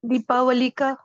दीपावली का।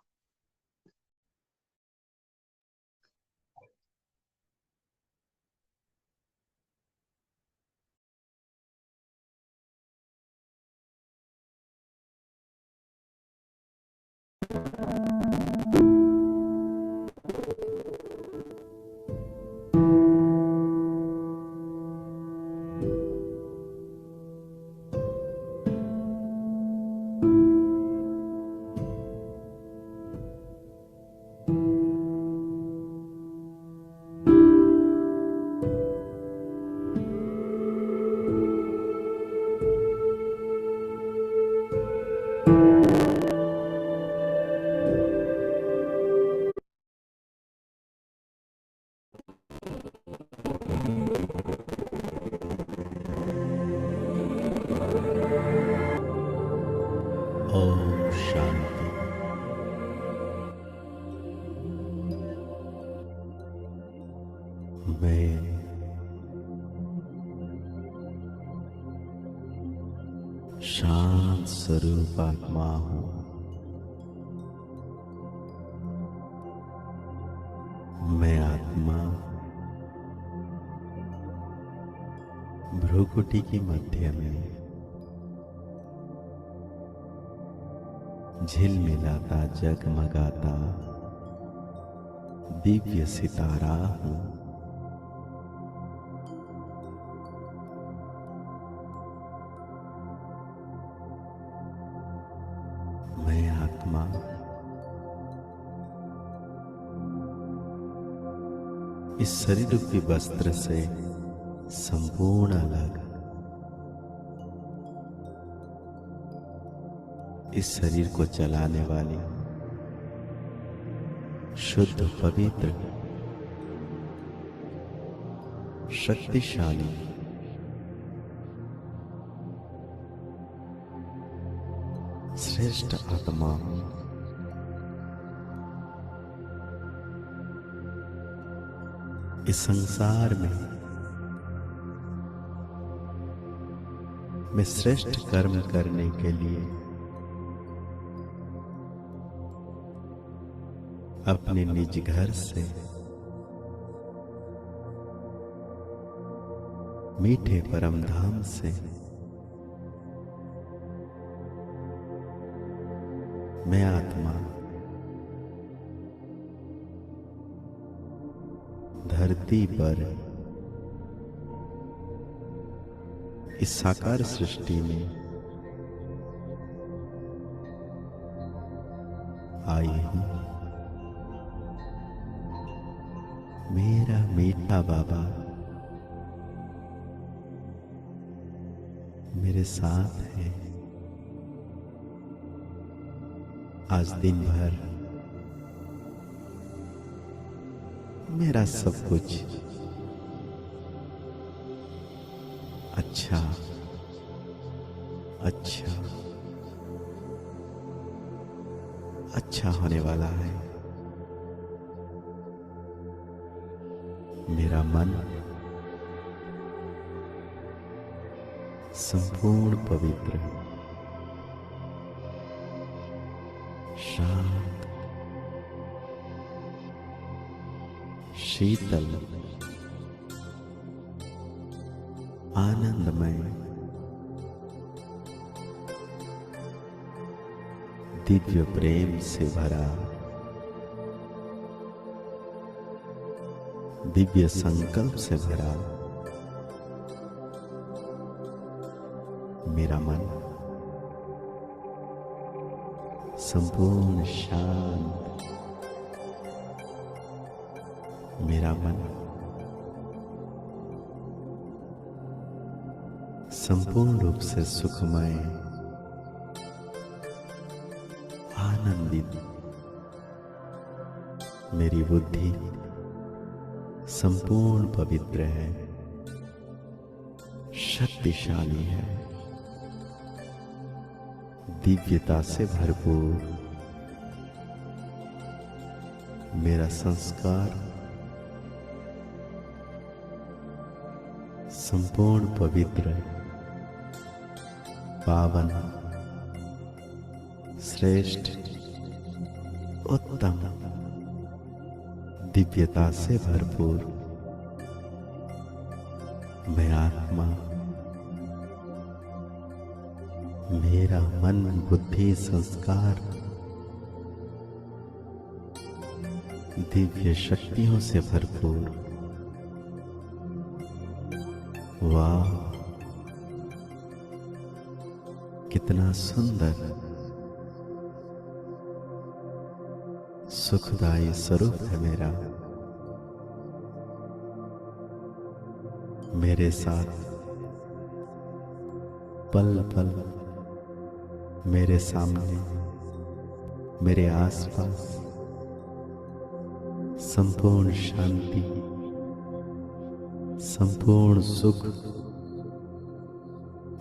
ओम शांति। मैं शांत स्वरूप आत्मा हूँ। मैं आत्मा भ्रूकुटी के मध्य में झिलमिलाता जगमगाता दिव्य सितारा हूँ। मैं आत्मा इस शरीर रूपी वस्त्र से संपूर्ण अलग, इस शरीर को चलाने वाली शुद्ध पवित्र शक्तिशाली श्रेष्ठ आत्मा हूँ। इस संसार में मैं श्रेष्ठ कर्म करने के लिए अपने निज घर से मीठे परम धाम से मैं आत्मा धरती पर इस साकार सृष्टि में आई हूं। मेरा मीठा बाबा मेरे साथ है। आज दिन भर मेरा सब कुछ अच्छा अच्छा अच्छा होने वाला है। मेरा मन संपूर्ण पवित्र, शांत, शीतल, आनंदमय, दिव्य प्रेम से भरा, दिव्य संकल्प से भरा मेरा मन संपूर्ण शांत, मेरा मन संपूर्ण रूप से सुखमय, आनंदित, मेरी बुद्धि संपूर्ण पवित्र है, शक्तिशाली है, दिव्यता से भरपूर। मेरा संस्कार संपूर्ण पवित्र, पावन, श्रेष्ठ, उत्तम दिव्यता से भरपूर मैं आत्मा, मेरा मन बुद्धि संस्कार दिव्य शक्तियों से भरपूर। वाह, कितना सुंदर सुखदायी स्वरूप है मेरा। मेरे साथ पल पल मेरे सामने, मेरे आसपास संपूर्ण शांति, संपूर्ण सुख,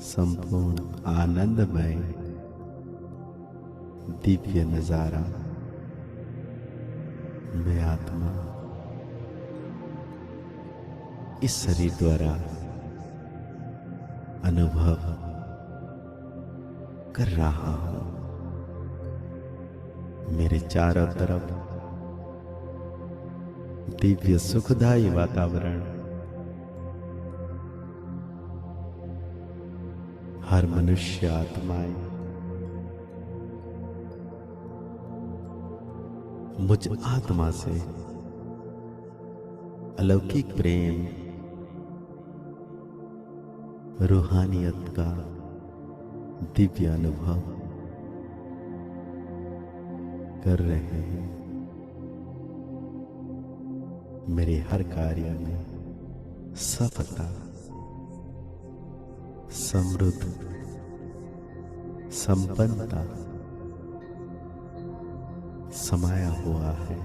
संपूर्ण आनंदमय दिव्य नजारा मैं आत्मा इस शरीर द्वारा अनुभव कर रहा हूं। मेरे चारों तरफ दिव्य सुखदायी वातावरण, हर मनुष्य आत्माएं मुझ आत्मा से अलौकिक प्रेम, रूहानियत का दिव्य अनुभव कर रहे हैं। मेरे हर कार्य में सफलता, समृद्ध, संपन्नता समाया हुआ है।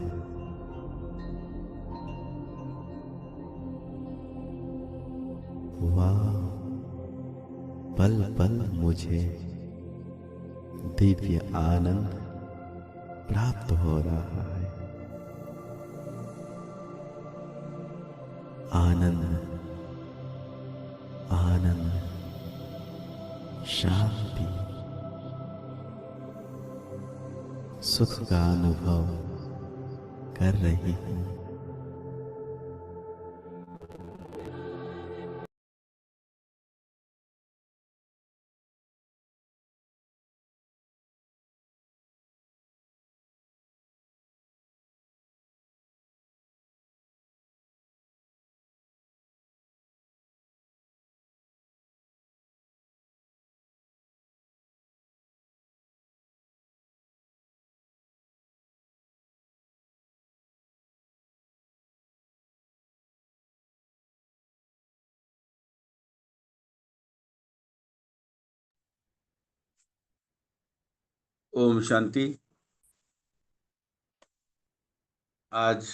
वाह, पल पल मुझे दिव्य आनंद प्राप्त हो रहा है। आनंद, आनंद, शांति, सुख का अनुभव कर रही हूं। ओम शांति। आज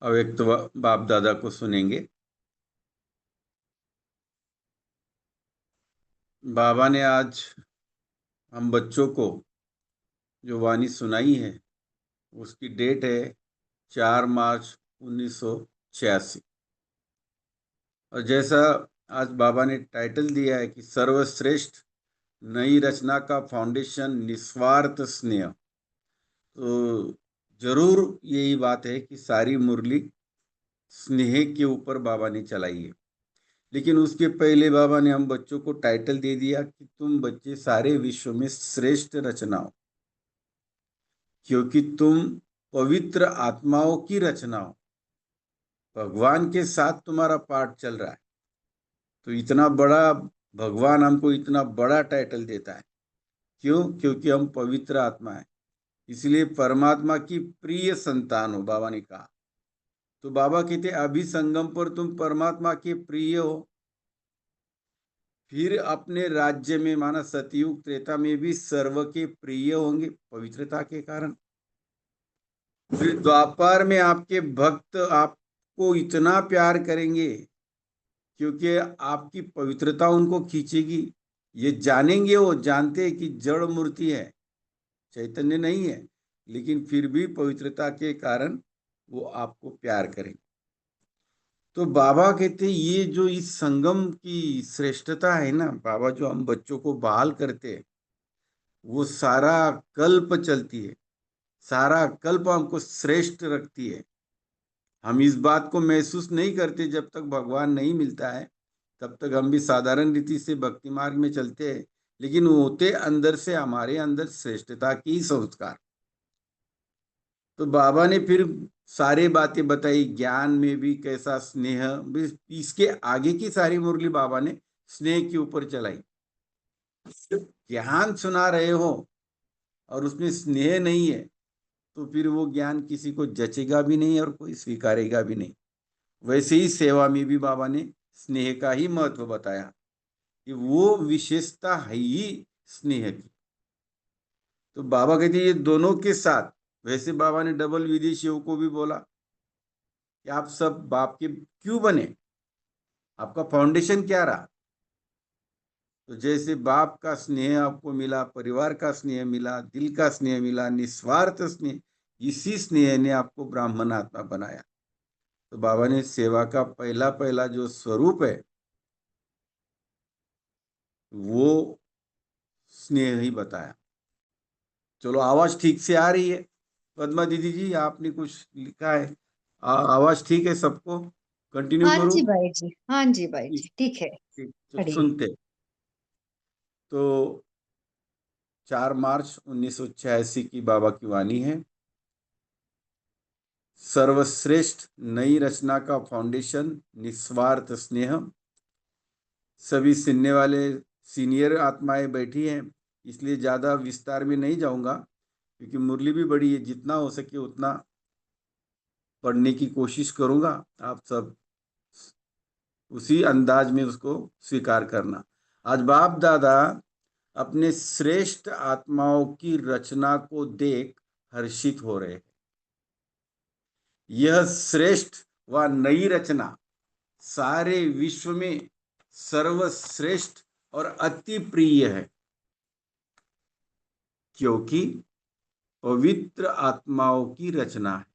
अव्यक्त बाप दादा को सुनेंगे। बाबा ने आज हम बच्चों को जो वाणी सुनाई है उसकी डेट है 4 मार्च 1986। और जैसा आज बाबा ने टाइटल दिया है कि सर्वश्रेष्ठ नई रचना का फाउंडेशन निस्वार्थ स्नेह, तो जरूर यही बात है कि सारी मुरली स्नेह के ऊपर बाबा ने चलाई है। लेकिन उसके पहले बाबा ने हम बच्चों को टाइटल दे दिया कि तुम बच्चे सारे विश्व में श्रेष्ठ रचना हो, क्योंकि तुम पवित्र आत्माओं की रचना हो। भगवान के साथ तुम्हारा पाठ चल रहा है, तो इतना बड़ा भगवान हमको इतना बड़ा टाइटल देता है। क्यों? क्योंकि हम पवित्र आत्मा है, इसलिए परमात्मा की प्रिय संतान हो, बाबा ने कहा। तो बाबा कहते अभी संगम पर तुम परमात्मा के प्रिय हो, फिर अपने राज्य में माना सतयुग त्रेता में भी सर्व के प्रिय होंगे पवित्रता के कारण। फिर द्वापर में आपके भक्त आपको इतना प्यार करेंगे क्योंकि आपकी पवित्रता उनको खींचेगी। ये जानेंगे, वो जानते हैं कि जड़ मूर्ति है, चैतन्य नहीं है, लेकिन फिर भी पवित्रता के कारण वो आपको प्यार करेंगे। तो बाबा कहते ये जो इस संगम की श्रेष्ठता है ना, बाबा जो हम बच्चों को बहाल करते हैं, वो सारा कल्प चलती है, सारा कल्प हमको श्रेष्ठ रखती है। हम इस बात को महसूस नहीं करते जब तक भगवान नहीं मिलता है, तब तक हम भी साधारण रीति से भक्ति मार्ग में चलते हैं, लेकिन होते अंदर से हमारे अंदर श्रेष्ठता की संस्कार। तो बाबा ने फिर सारी बातें बताई, ज्ञान में भी कैसा स्नेह, इसके आगे की सारी मुरली बाबा ने स्नेह के ऊपर चलाई। ज्ञान सुना रहे हो और उसमें स्नेह नहीं है, तो फिर वो ज्ञान किसी को जचेगा भी नहीं और कोई स्वीकारेगा भी नहीं। वैसे ही सेवा में भी बाबा ने स्नेह का ही महत्व बताया कि वो विशेषता है ही स्नेह की। तो बाबा कहते ये दोनों के साथ, वैसे बाबा ने डबल विदेशियों को भी बोला कि आप सब बाप के क्यों बने, आपका फाउंडेशन क्या रहा। तो जैसे बाप का स्नेह आपको मिला, परिवार का स्नेह मिला, दिल का स्नेह मिला, निस्वार्थ स्नेह, इसी स्नेह ने आपको ब्राह्मण आत्मा बनाया। तो बाबा ने सेवा का पहला पहला जो स्वरूप है वो स्नेह ही बताया। चलो, आवाज ठीक से आ रही है? पद्मा दीदी जी, आपने कुछ लिखा है? आवाज ठीक है सबको? कंटिन्यू हाँ करूं? जी भाई जी, हाँ जी भाई ठीक। जी, ठीक है। ठीक, तो पढ़िए। सुनते। तो 4 मार्च 1986 की बाबा की वाणी है। सर्वश्रेष्ठ नई रचना का फाउंडेशन निस्वार्थ स्नेह। सभी सुनने वाले सीनियर आत्माएं बैठी हैं, इसलिए ज़्यादा विस्तार में नहीं जाऊंगा, क्योंकि मुरली भी बड़ी है, जितना हो सके उतना पढ़ने की कोशिश करूंगा। आप सब उसी अंदाज में उसको स्वीकार करना। आज बाप दादा अपने श्रेष्ठ आत्माओं की रचना को देख हर्षित हो रहे हैं। यह श्रेष्ठ व नई रचना सारे विश्व में सर्वश्रेष्ठ और अति प्रिय है, क्योंकि पवित्र आत्माओं की रचना है।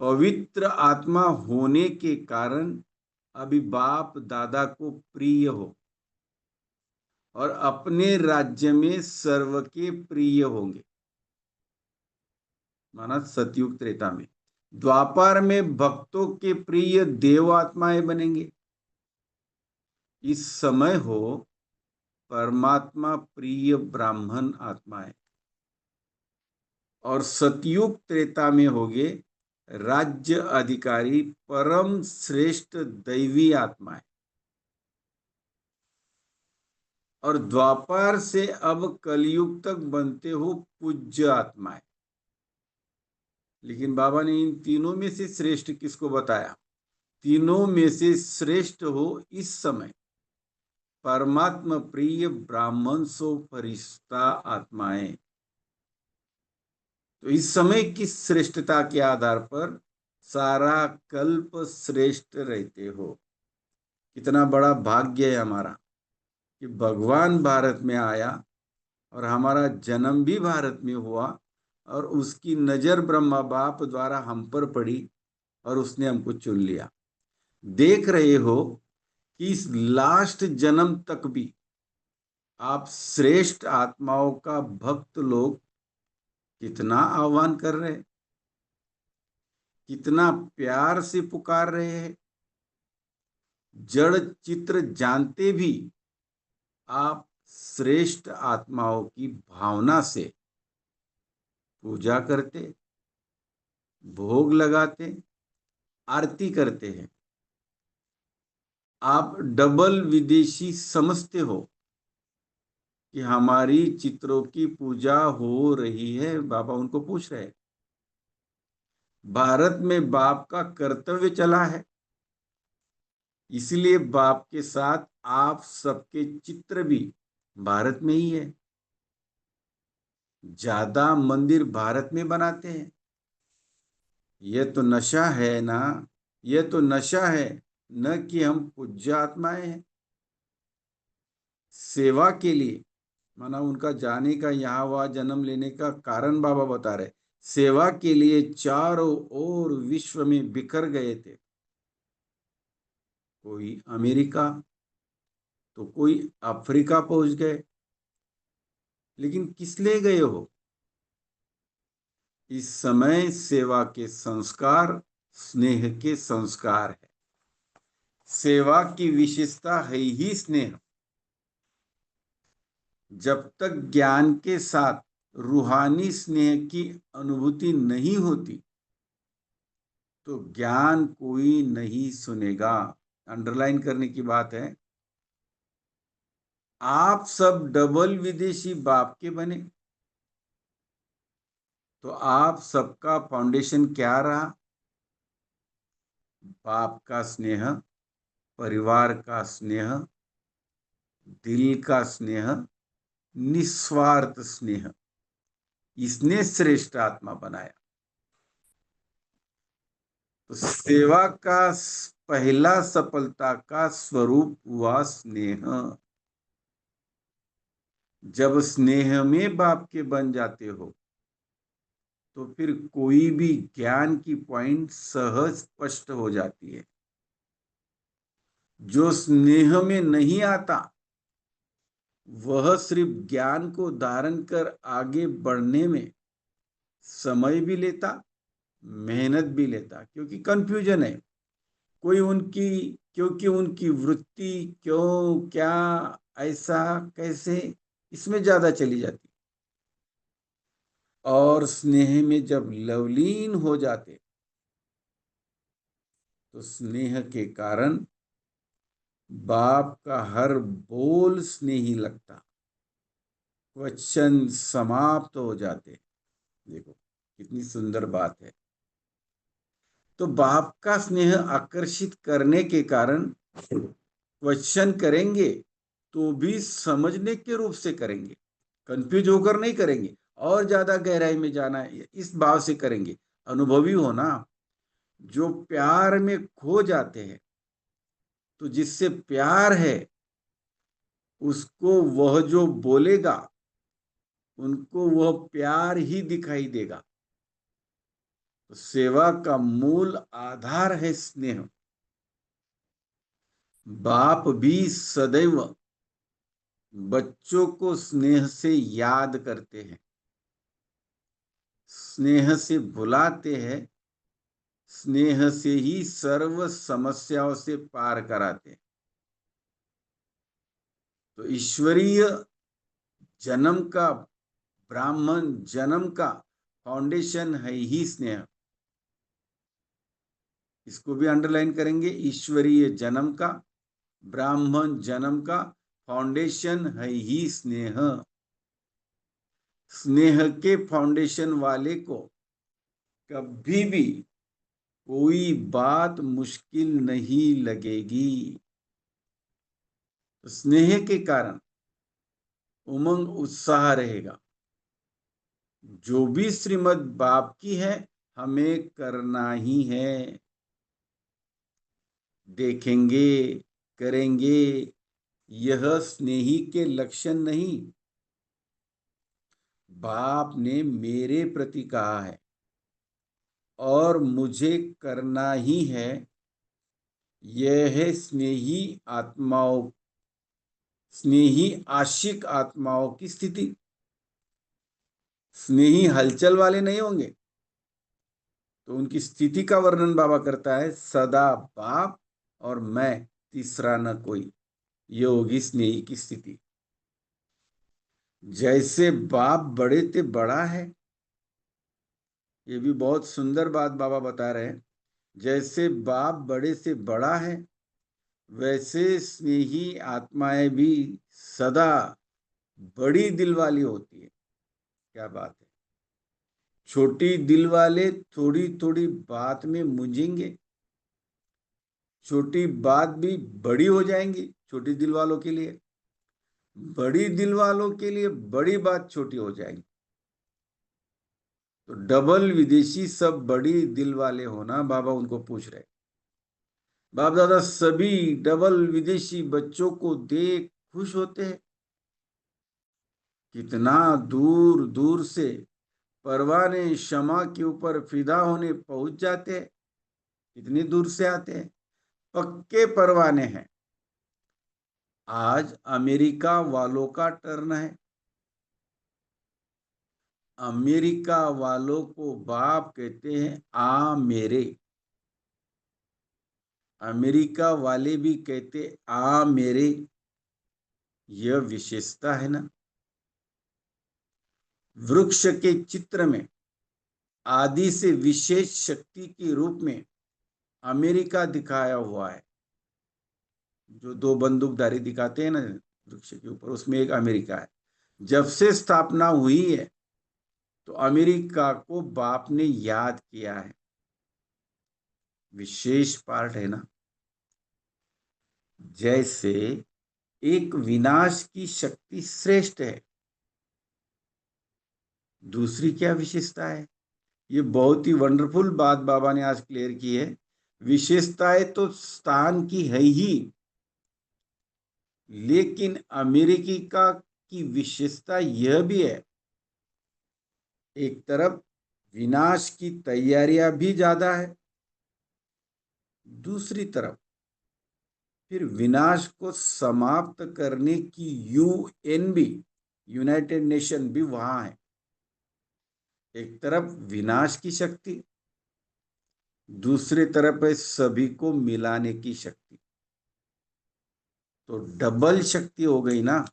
पवित्र आत्मा होने के कारण अभी बाप दादा को प्रिय हो और अपने राज्य में सर्व के प्रिय होंगे। माना सतयुग त्रेता में, द्वापर में भक्तों के प्रिय देव आत्माएं बनेंगे। इस समय हो परमात्मा प्रिय ब्राह्मण आत्माएं, और सतयुग त्रेता में होगे राज्य अधिकारी परम श्रेष्ठ दैवी आत्माएं। और द्वापर से अब कलयुग तक बनते हो पूज्य आत्माएं। लेकिन बाबा ने इन तीनों में से श्रेष्ठ किसको बताया? तीनों में से श्रेष्ठ हो इस समय परमात्मा प्रिय ब्राह्मण सो फरिश्ता आत्माएं। तो इस समय की श्रेष्ठता के आधार पर सारा कल्प श्रेष्ठ रहते हो। कितना बड़ा भाग्य है हमारा कि भगवान भारत में आया और हमारा जन्म भी भारत में हुआ, और उसकी नजर ब्रह्मा बाप द्वारा हम पर पड़ी और उसने हमको चुन लिया। देख रहे हो कि इस लास्ट जन्म तक भी आप श्रेष्ठ आत्माओं का भक्त लोग कितना आह्वान कर रहे हैं, कितना प्यार से पुकार रहे हैं। जड़ चित्र जानते भी आप श्रेष्ठ आत्माओं की भावना से पूजा करते, भोग लगाते, आरती करते हैं। आप डबल विदेशी समझते हो कि हमारी चित्रों की पूजा हो रही है। बाबा उनको पूछ रहे हैं, भारत में बाप का कर्तव्य चला है, इसलिए बाप के साथ आप सबके चित्र भी भारत में ही है। ज्यादा मंदिर भारत में बनाते हैं। यह तो नशा है ना, यह तो नशा है, न कि हम पूज्य आत्माएं हैं। सेवा के लिए, माना उनका जाने का, यहाँ वहाँ जन्म लेने का कारण बाबा बता रहे, सेवा के लिए चारों ओर विश्व में बिखर गए थे। कोई अमेरिका, तो कोई अफ्रीका पहुंच गए, लेकिन किस लिए गए हो? इस समय सेवा के संस्कार स्नेह के संस्कार है। सेवा की विशेषता है ही स्नेह। जब तक ज्ञान के साथ रूहानी स्नेह की अनुभूति नहीं होती तो ज्ञान कोई नहीं सुनेगा। अंडरलाइन करने की बात है। आप सब डबल विदेशी बाप के बने तो आप सबका फाउंडेशन क्या रहा? बाप का स्नेह, परिवार का स्नेह, दिल का स्नेह, निस्वार्थ स्नेह। इसने श्रेष्ठ आत्मा बनाया। तो सेवा का पहला सफलता का स्वरूप हुआ स्नेह। जब स्नेह में बाप के बन जाते हो तो फिर कोई भी ज्ञान की पॉइंट सहज स्पष्ट हो जाती है। जो स्नेह में नहीं आता वह सिर्फ ज्ञान को धारण कर आगे बढ़ने में समय भी लेता, मेहनत भी लेता, क्योंकि कंफ्यूजन है। कोई उनकी क्योंकि उनकी वृत्ति क्यों, क्या, ऐसा, कैसे, इसमें ज्यादा चली जाती। और स्नेह में जब लवलीन हो जाते तो स्नेह के कारण बाप का हर बोल स्नेही लगता, वचन समाप्त हो जाते। देखो कितनी सुंदर बात है। तो बाप का स्नेह आकर्षित करने के कारण क्वेश्चन करेंगे तो भी समझने के रूप से करेंगे, कंफ्यूज होकर नहीं करेंगे। और ज्यादा गहराई में जाना है इस भाव से करेंगे। अनुभवी हो ना, जो प्यार में खो जाते हैं तो जिससे प्यार है उसको वह जो बोलेगा उनको वह प्यार ही दिखाई देगा। तो सेवा का मूल आधार है स्नेह। बाप भी सदैव बच्चों को स्नेह से याद करते हैं, स्नेह से भुलाते हैं, स्नेह से ही सर्व समस्याओं से पार कराते हैं। तो ईश्वरीय जन्म का, ब्राह्मण जन्म का फाउंडेशन है ही स्नेह। इसको भी अंडरलाइन करेंगे। ईश्वरीय जन्म का, ब्राह्मण जन्म का फाउंडेशन है ही स्नेह। स्नेह के फाउंडेशन वाले को कभी भी कोई बात मुश्किल नहीं लगेगी। तो स्नेह के कारण उमंग उत्साह रहेगा। जो भी श्रीमद् बाप की है हमें करना ही है। देखेंगे, करेंगे, यह स्नेही के लक्षण नहीं, बाप ने मेरे प्रति कहा है और मुझे करना ही है। यह है स्नेही आत्माओं, स्नेही आशिक आत्माओं की स्थिति। स्नेही हलचल वाले नहीं होंगे तो उनकी स्थिति का वर्णन बाबा करता है। सदा बाप और मैं, तीसरा न कोई, ये होगी स्नेही की स्थिति। जैसे बाप बड़े ते बड़ा है, ये भी बहुत सुंदर बात बाबा बता रहे हैं। जैसे बाप बड़े से बड़ा है वैसे स्नेही आत्माएं भी सदा बड़ी दिल वाली होती है। क्या बात है। छोटी दिल वाले थोड़ी थोड़ी बात में मुंझेंगे, छोटी बात भी बड़ी हो जाएंगी छोटी दिल वालों के लिए, बड़ी दिल वालों के लिए बड़ी बात छोटी हो जाएगी। तो डबल विदेशी सब बड़ी दिल वाले होना, बाबा उनको पूछ रहे। बाप दादा सभी डबल विदेशी बच्चों को देख खुश होते हैं। कितना दूर दूर से परवाने शमा के ऊपर फिदा होने पहुंच जाते हैं। कितनी दूर से आते हैं, पक्के परवाने हैं। आज अमेरिका वालों का टर्न है। अमेरिका वालों को बाप कहते हैं आ मेरे। अमेरिका वाले भी कहते आ मेरे। यह विशेषता है ना। वृक्ष के चित्र में आदि से विशेष शक्ति के रूप में अमेरिका दिखाया हुआ है। जो दो बंदूकधारी दिखाते हैं ना वृक्ष के ऊपर, उसमें एक अमेरिका है। जब से स्थापना हुई है तो अमेरिका को बाप ने याद किया है। विशेष पार्ट है ना। जैसे एक विनाश की शक्ति श्रेष्ठ है, दूसरी क्या विशेषता है? ये बहुत ही वंडरफुल बात बाबा ने आज क्लियर की है। विशेषताएं तो स्थान की है ही, लेकिन अमेरिकी का की विशेषता यह भी है, एक तरफ विनाश की तैयारियां भी ज्यादा है, दूसरी तरफ फिर विनाश को समाप्त करने की यूएन भी, यूनाइटेड नेशन भी वहां है। एक तरफ विनाश की शक्ति, दूसरी तरफ है सभी को मिलाने की शक्ति। तो डबल शक्ति हो गई ना।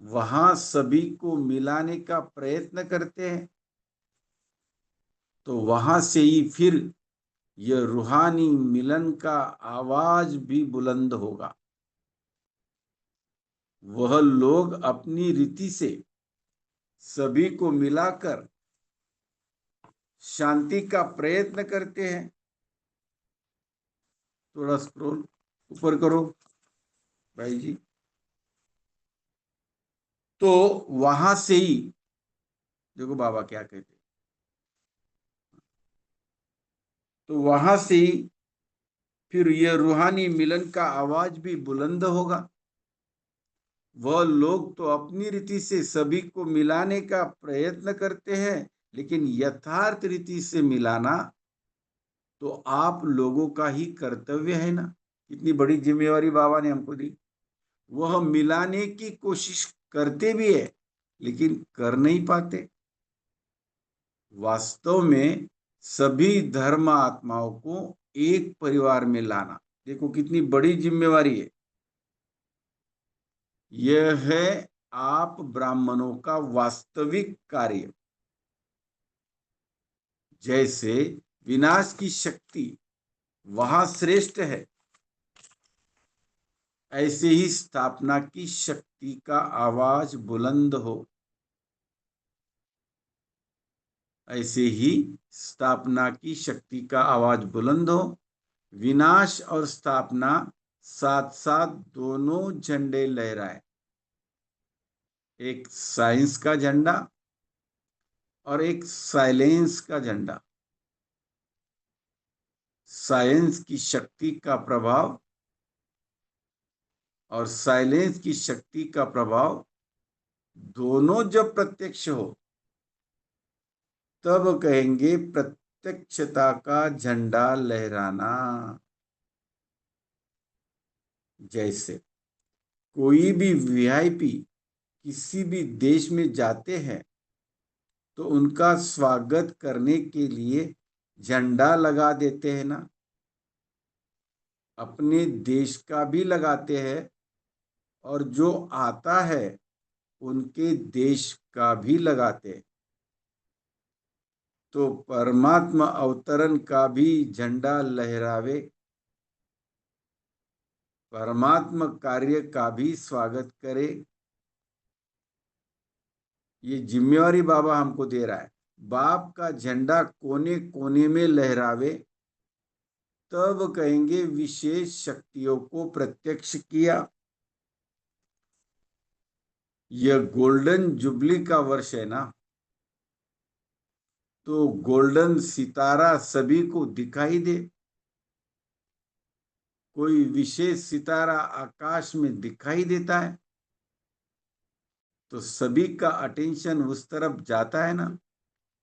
वहां सभी को मिलाने का प्रयत्न करते हैं तो वहां से ही फिर यह रूहानी मिलन का आवाज भी बुलंद होगा। वह लोग अपनी रीति से सभी को मिलाकर शांति का प्रयत्न करते हैं। थोड़ा स्क्रॉल ऊपर करो भाई जी। तो वहां से ही देखो बाबा क्या कहते हैं। तो वहां से ही फिर यह रूहानी मिलन का आवाज भी बुलंद होगा। वह लोग तो अपनी रीति से सभी को मिलाने का प्रयत्न करते हैं, लेकिन यथार्थ रीति से मिलाना तो आप लोगों का ही कर्तव्य है ना। कितनी बड़ी जिम्मेवारी बाबा ने हमको दी। वह मिलाने की कोशिश करते भी है, लेकिन कर नहीं पाते। वास्तव में सभी धर्म आत्माओं को एक परिवार में लाना, देखो कितनी बड़ी जिम्मेवारी है। यह है आप ब्राह्मणों का वास्तविक कार्य। जैसे विनाश की शक्ति वहां श्रेष्ठ है, ऐसे ही स्थापना की शक्ति का आवाज बुलंद हो। ऐसे ही स्थापना की शक्ति का आवाज बुलंद हो। विनाश और स्थापना साथ साथ दोनों झंडे लहराए। एक साइंस का झंडा और एक साइलेंस का झंडा। साइंस की शक्ति का प्रभाव और साइलेंस की शक्ति का प्रभाव दोनों जब प्रत्यक्ष हो तब कहेंगे प्रत्यक्षता का झंडा लहराना। जैसे कोई भी वीआईपी किसी भी देश में जाते हैं तो उनका स्वागत करने के लिए झंडा लगा देते हैं ना। अपने देश का भी लगाते हैं और जो आता है उनके देश का भी लगाते हैं। तो परमात्मा अवतरण का भी झंडा लहरावे, परमात्मा कार्य का भी स्वागत करे। ये जिम्मेवारी बाबा हमको दे रहा है। बाप का झंडा कोने कोने में लहरावे, तब कहेंगे विशेष शक्तियों को प्रत्यक्ष किया। यह गोल्डन जुबली का वर्ष है ना। तो गोल्डन सितारा सभी को दिखाई दे। कोई विशेष सितारा आकाश में दिखाई देता है तो सभी का अटेंशन उस तरफ जाता है ना।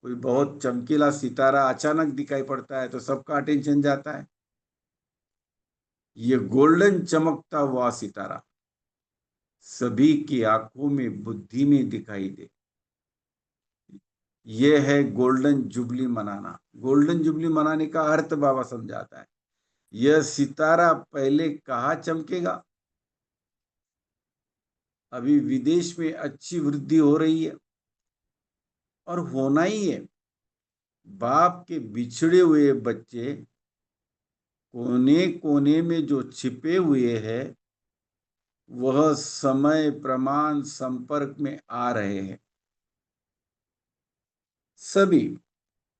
कोई बहुत चमकीला सितारा अचानक दिखाई पड़ता है तो सबका अटेंशन जाता है। ये गोल्डन चमकता हुआ सितारा सभी की आंखों में बुद्धि में दिखाई दे। यह है गोल्डन जुबली मनाना। गोल्डन जुबली मनाने का अर्थ बाबा समझाता है। यह सितारा पहले कहाँ चमकेगा? अभी विदेश में अच्छी वृद्धि हो रही है और होना ही है। बाप के बिछड़े हुए बच्चे कोने कोने में जो छिपे हुए हैं, वह समय प्रमाण संपर्क में आ रहे हैं। सभी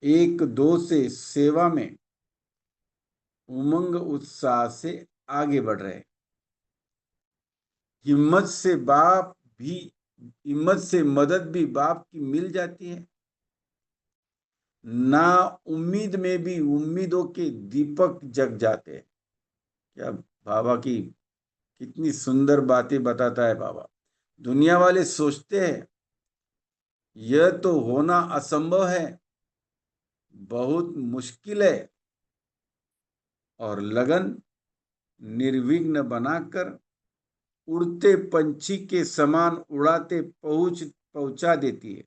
एक दो से सेवा में उमंग उत्साह से आगे बढ़ रहे हैं। हिम्मत से बाप भी हिम्मत से मदद भी बाप की मिल जाती है। ना उम्मीद में भी उम्मीदों के दीपक जग जाते हैं। क्या बाबा की कितनी सुंदर बातें बताता है बाबा। दुनिया वाले सोचते हैं यह तो होना असंभव है, बहुत मुश्किल है, और लगन निर्विघ्न बनाकर उड़ते पंछी के समान उड़ाते पहुंचा देती है।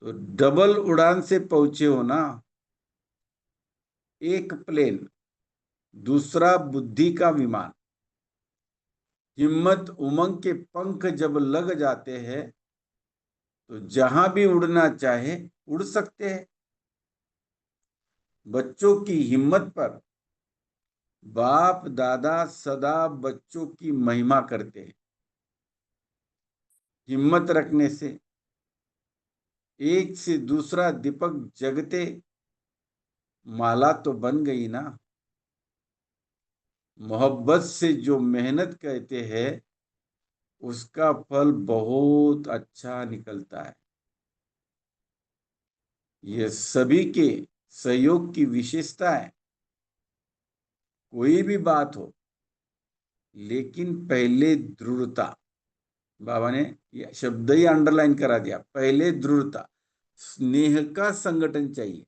तो डबल उड़ान से पहुंचे हो ना, एक प्लेन, दूसरा बुद्धि का विमान। हिम्मत उमंग के पंख जब लग जाते हैं तो जहां भी उड़ना चाहे उड़ सकते हैं। बच्चों की हिम्मत पर बाप दादा सदा बच्चों की महिमा करते हैं। हिम्मत रखने से एक से दूसरा दीपक जगते माला तो बन गई ना। मोहब्बत से जो मेहनत करते हैं उसका फल बहुत अच्छा निकलता है। ये सभी के सहयोग की विशेषता है। कोई भी बात हो, लेकिन पहले दृढ़ता। बाबा ने ये शब्द ही अंडरलाइन करा दिया, पहले दृढ़ता। स्नेह का संगठन चाहिए,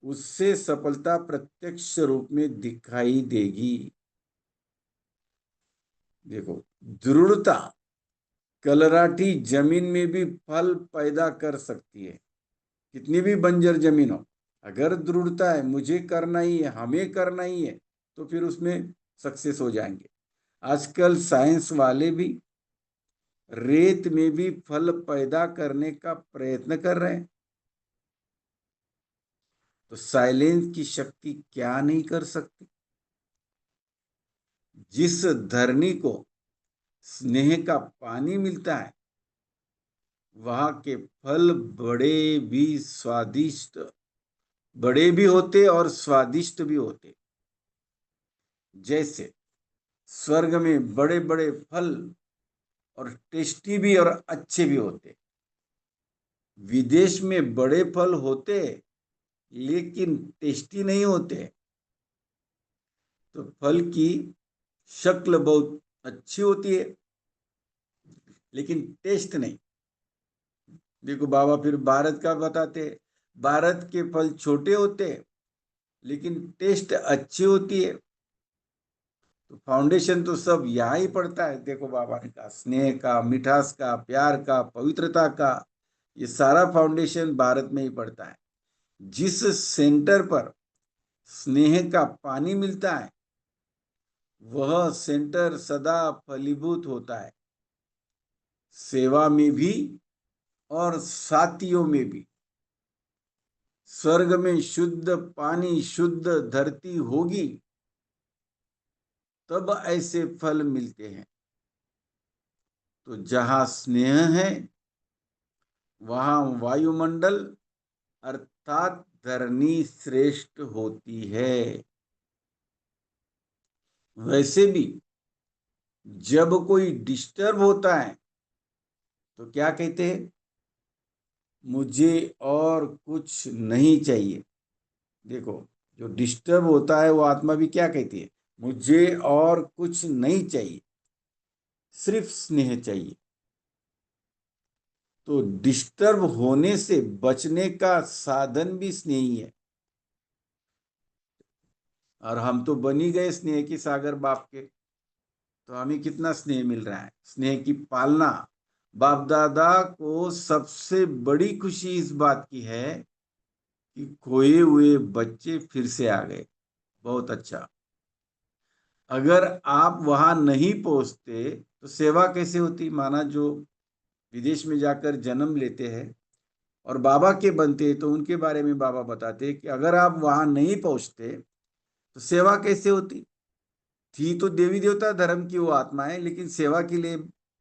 उससे सफलता प्रत्यक्ष रूप में दिखाई देगी। देखो, दृढ़ता कलराठी जमीन में भी फल पैदा कर सकती है, कितनी भी बंजर जमीन हो। अगर दृढ़ता है, मुझे करना ही है, हमें करना ही है, तो फिर उसमें सक्सेस हो जाएंगे। आजकल साइंस वाले भी रेत में भी फल पैदा करने का प्रयत्न कर रहे हैं। तो साइलेंस की शक्ति क्या नहीं कर सकती। जिस धरनी को स्नेह का पानी मिलता है, वहां के फल बड़े भी होते और स्वादिष्ट भी होते। जैसे स्वर्ग में बड़े बड़े फल और टेस्टी भी और अच्छे भी होते। विदेश में बड़े फल होते लेकिन टेस्टी नहीं होते। तो फल की शक्ल बहुत अच्छी होती है लेकिन टेस्ट नहीं। देखो बाबा फिर भारत का बताते हैं, भारत के फल छोटे होते हैं लेकिन टेस्ट अच्छी होती है। तो फाउंडेशन तो सब यहाँ ही पड़ता है। देखो बाबा ने कहा, स्नेह का, मिठास का, प्यार का, पवित्रता का, ये सारा फाउंडेशन भारत में ही पड़ता है। जिस सेंटर पर स्नेह का पानी मिलता है, वह सेंटर सदा फलीभूत होता है, सेवा में भी और साथियों में भी। स्वर्ग में शुद्ध पानी, शुद्ध धरती होगी, तब ऐसे फल मिलते हैं। तो जहां स्नेह है, वहां वायुमंडल अर्थात धरनी श्रेष्ठ होती है। वैसे भी जब कोई डिस्टर्ब होता है तो क्या कहते हैं? मुझे और कुछ नहीं चाहिए। देखो, जो डिस्टर्ब होता है वो आत्मा भी क्या कहती है? मुझे और कुछ नहीं चाहिए, सिर्फ स्नेह चाहिए। तो डिस्टर्ब होने से बचने का साधन भी स्नेह ही है। और हम तो बन ही गए स्नेह के सागर बाप के। तो हमें कितना स्नेह मिल रहा है, स्नेह की पालना, बाप दादा को सबसे बड़ी खुशी इस बात की है कि खोए हुए बच्चे फिर से आ गए। बहुत अच्छा। अगर आप वहां नहीं पहुंचते तो सेवा कैसे होती? माना जो विदेश में जाकर जन्म लेते हैं और बाबा के बनते हैं, तो उनके बारे में बाबा बताते हैं कि अगर आप वहां नहीं पहुंचते तो सेवा कैसे होती? थी तो देवी देवता धर्म की वो आत्माएं, लेकिन सेवा के लिए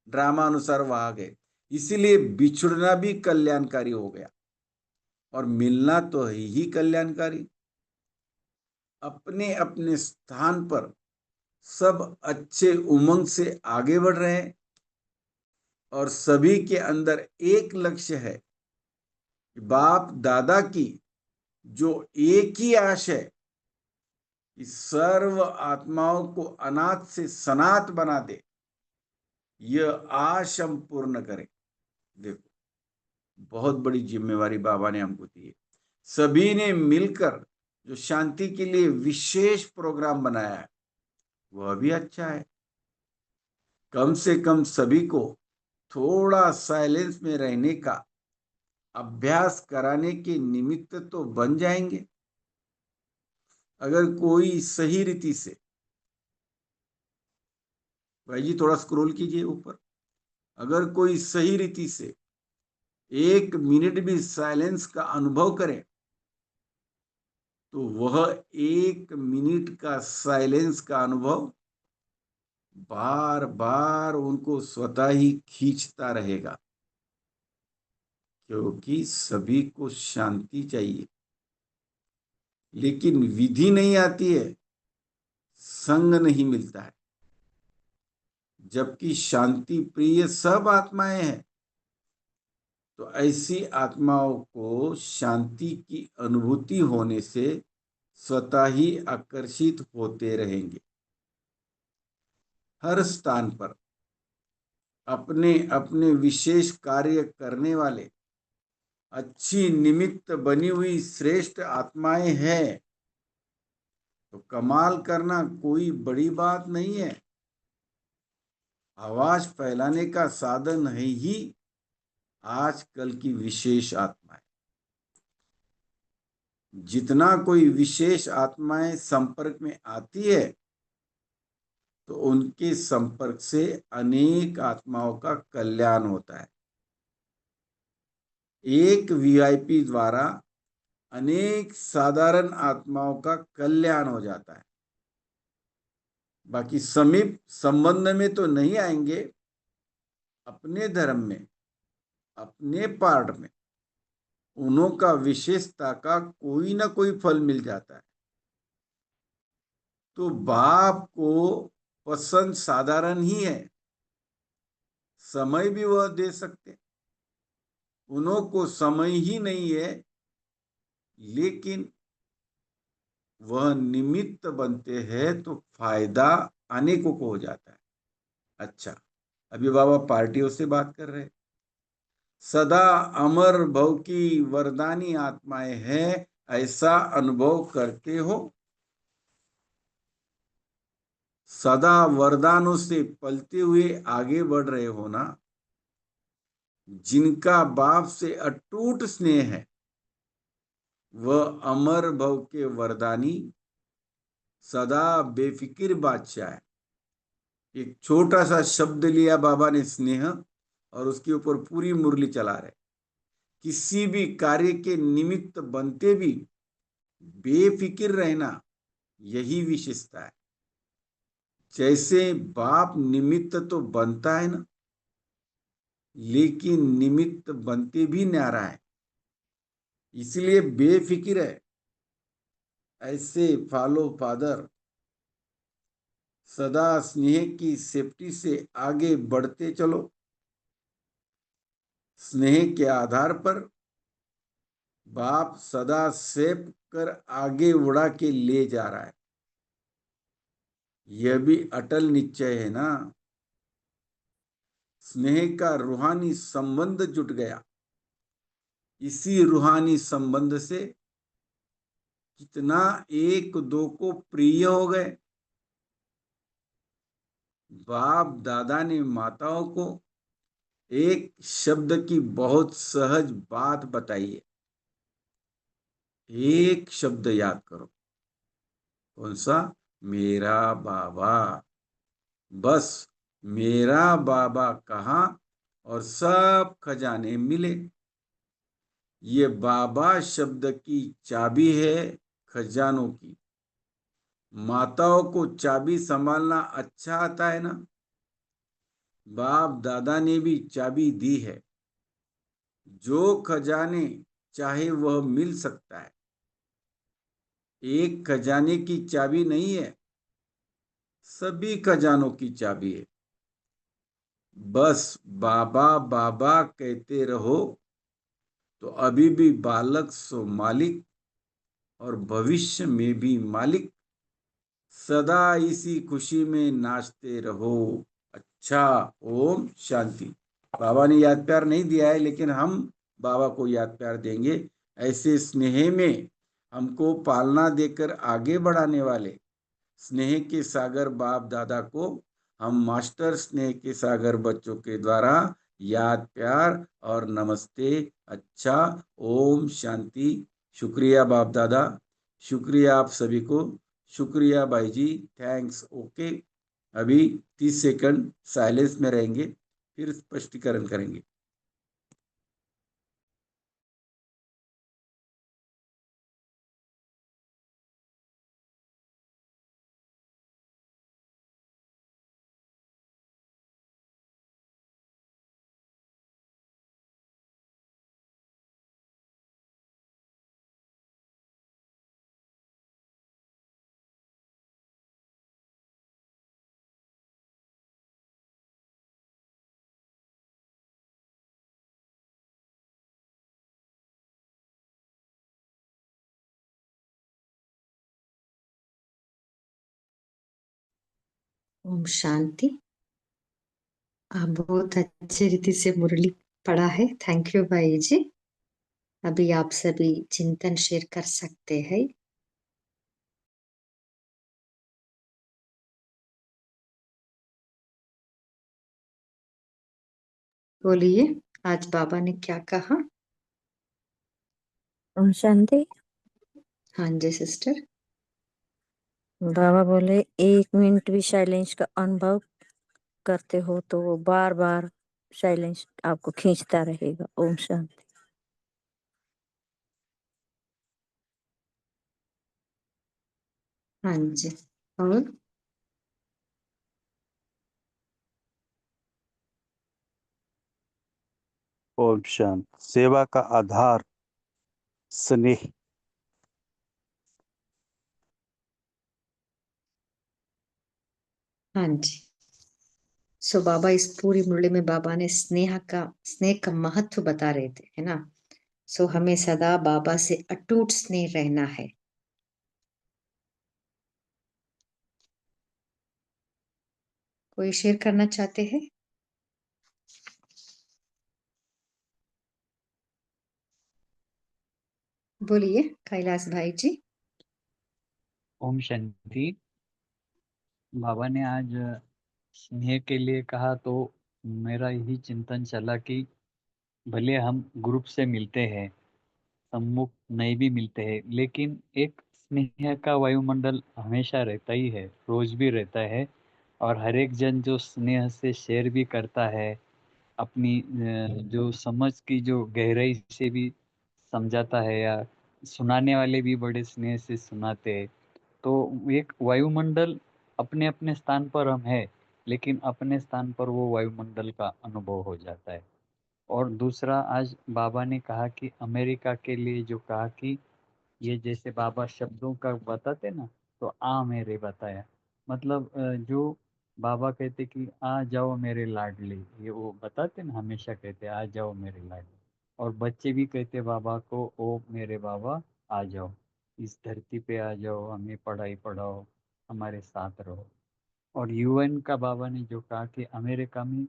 ड्रामा अनुसार वहां गए। इसीलिए बिछुड़ना भी कल्याणकारी हो गया और मिलना तो है ही कल्याणकारी। अपने अपने स्थान पर सब अच्छे उमंग से आगे बढ़ रहे हैं और सभी के अंदर एक लक्ष्य है कि बाप दादा की जो एक ही आश है कि सर्व आत्माओं को अनाथ से सनात बना दे, यह आश हम पूर्ण करें। देखो, बहुत बड़ी जिम्मेवारी बाबा ने हमको दी है। सभी ने मिलकर जो शांति के लिए विशेष प्रोग्राम बनाया है वह भी अच्छा है। कम से कम सभी को थोड़ा साइलेंस में रहने का अभ्यास कराने के निमित्त तो बन जाएंगे। अगर कोई सही रीति से, भाई जी थोड़ा स्क्रॉल कीजिए ऊपर, अगर कोई सही रीति से 1 मिनट भी साइलेंस का अनुभव करे तो वह 1 मिनट का साइलेंस का अनुभव बार बार उनको स्वतः ही खींचता रहेगा, क्योंकि सभी को शांति चाहिए। लेकिन विधि नहीं आती है, संग नहीं मिलता है। जबकि शांति प्रिय सब आत्माएं हैं, तो ऐसी आत्माओं को शांति की अनुभूति होने से स्वतः ही आकर्षित होते रहेंगे। हर स्थान पर अपने अपने विशेष कार्य करने वाले अच्छी निमित्त बनी हुई श्रेष्ठ आत्माएं हैं। तो कमाल करना कोई बड़ी बात नहीं है। आवाज फैलाने का साधन है ही आजकल की विशेष आत्माएं। जितना कोई विशेष आत्माएं संपर्क में आती है तो उनके संपर्क से अनेक आत्माओं का कल्याण होता है। एक वीआईपी द्वारा अनेक साधारण आत्माओं का कल्याण हो जाता है। बाकी समीप संबंध में तो नहीं आएंगे, अपने धर्म में, अपने पार्ट में उन्हों का विशेषता का कोई ना कोई फल मिल जाता है। तो बाप को पसंद साधारण ही है, समय भी वह दे सकते। उन्हों को समय ही नहीं है, लेकिन वह निमित्त बनते हैं तो फायदा अनेकों को हो जाता है। अच्छा, अभी बाबा पार्टियों से बात कर रहे हैं। सदा अमर भव की वरदानी आत्माएं हैं, ऐसा अनुभव करते हो। सदा वरदानों से पलते हुए आगे बढ़ रहे हो ना। जिनका बाप से अटूट स्नेह है वह अमर भव के वरदानी सदा बेफिक्र बादशाह है। एक छोटा सा शब्द लिया बाबा ने, स्नेह, और उसके ऊपर पूरी मुरली चला रहे। किसी भी कार्य के निमित्त बनते भी बेफिक्र रहना, यही विशेषता है। जैसे बाप निमित्त तो बनता है ना, लेकिन निमित्त बनते भी न्यारा है, इसलिए बेफिक्र है। ऐसे फॉलो फादर सदा स्नेह की सेफ्टी से आगे बढ़ते चलो। स्नेह के आधार पर बाप सदा सेफ कर आगे उड़ा के ले जा रहा है। यह भी अटल निश्चय है ना। स्नेह का रूहानी संबंध जुट गया। इसी रूहानी संबंध से कितना एक दो को प्रिय हो गए। बाप दादा ने माताओं को एक शब्द की बहुत सहज बात बताइए। एक शब्द याद करो। कौन सा? मेरा बाबा। बस मेरा बाबा कहा और सब खजाने मिले। ये बाबा शब्द की चाबी है खजानों की। माताओं को चाबी संभालना अच्छा आता है ना? बाप दादा ने भी चाबी दी है। जो खजाने चाहे वह मिल सकता है। एक खजाने की चाबी नहीं है, सभी खजानों की चाबी है। बस बाबा बाबा कहते रहो तो अभी भी बालक सो मालिक और भविष्य में भी मालिक। सदा इसी खुशी में नाचते रहो। अच्छा। ओम शांति। बाबा ने याद प्यार नहीं दिया है, लेकिन हम बाबा को याद प्यार देंगे। ऐसे स्नेह में हमको पालना देकर आगे बढ़ाने वाले स्नेह के सागर बाप दादा को हम मास्टर स्नेह के सागर बच्चों के द्वारा याद प्यार और नमस्ते। अच्छा। ओम शांति। शुक्रिया बाप दादा। शुक्रिया आप सभी को। शुक्रिया भाई जी। थैंक्स। ओके। अभी 30 सेकंड साइलेंस में रहेंगे, फिर स्पष्टीकरण करेंगे। ओम शांति। आप बहुत अच्छे रीति से मुरली पढ़ा है। थैंक यू भाई जी। अभी आप सभी चिंतन शेयर कर सकते हैं। बोलिए, आज बाबा ने क्या कहा? ओम शांति। हाँ जी सिस्टर। बाबा बोले 1 मिनट भी साइलेंस का अनुभव करते हो तो वो बार बार साइलेंस आपको खींचता रहेगा। ओम शांति। हाँ जी। और ओम शांति। सेवा का आधार स्नेह। हाँ जी। सो बाबा इस पूरी मुरली में बाबा ने स्नेह का महत्व बता रहे थे, है ना? सो हमें सदा बाबा से अटूट स्नेह रहना है। कोई शेयर करना चाहते हैं? बोलिए कैलाश भाई जी। ओम शांति। बाबा ने आज स्नेह के लिए कहा तो मेरा यही चिंतन चला कि भले हम ग्रुप से मिलते हैं, सम्मुख नहीं भी मिलते हैं, लेकिन एक स्नेह का वायुमंडल हमेशा रहता ही है, रोज भी रहता है। और हर एक जन जो स्नेह से शेयर भी करता है, अपनी जो समझ की जो गहराई से भी समझाता है, या सुनाने वाले भी बड़े स्नेह से सुनाते हैं, तो एक वायुमंडल अपने अपने स्थान पर हम है, लेकिन अपने स्थान पर वो वायुमंडल का अनुभव हो जाता है। और दूसरा, आज बाबा ने कहा कि अमेरिका के लिए जो कहा कि ये जैसे बाबा शब्दों का बताते ना, तो आ मेरे बताया, मतलब जो बाबा कहते कि आ जाओ मेरे लाडले, ये वो बताते ना, हमेशा कहते आ जाओ मेरे लाडले। और बच्चे भी कहते बाबा को, ओ मेरे बाबा आ जाओ, इस धरती पे आ जाओ, हमें पढ़ाई पढ़ाओ, हमारे साथ रहो। और यूएन का बाबा ने जो कहा कि अमेरिका में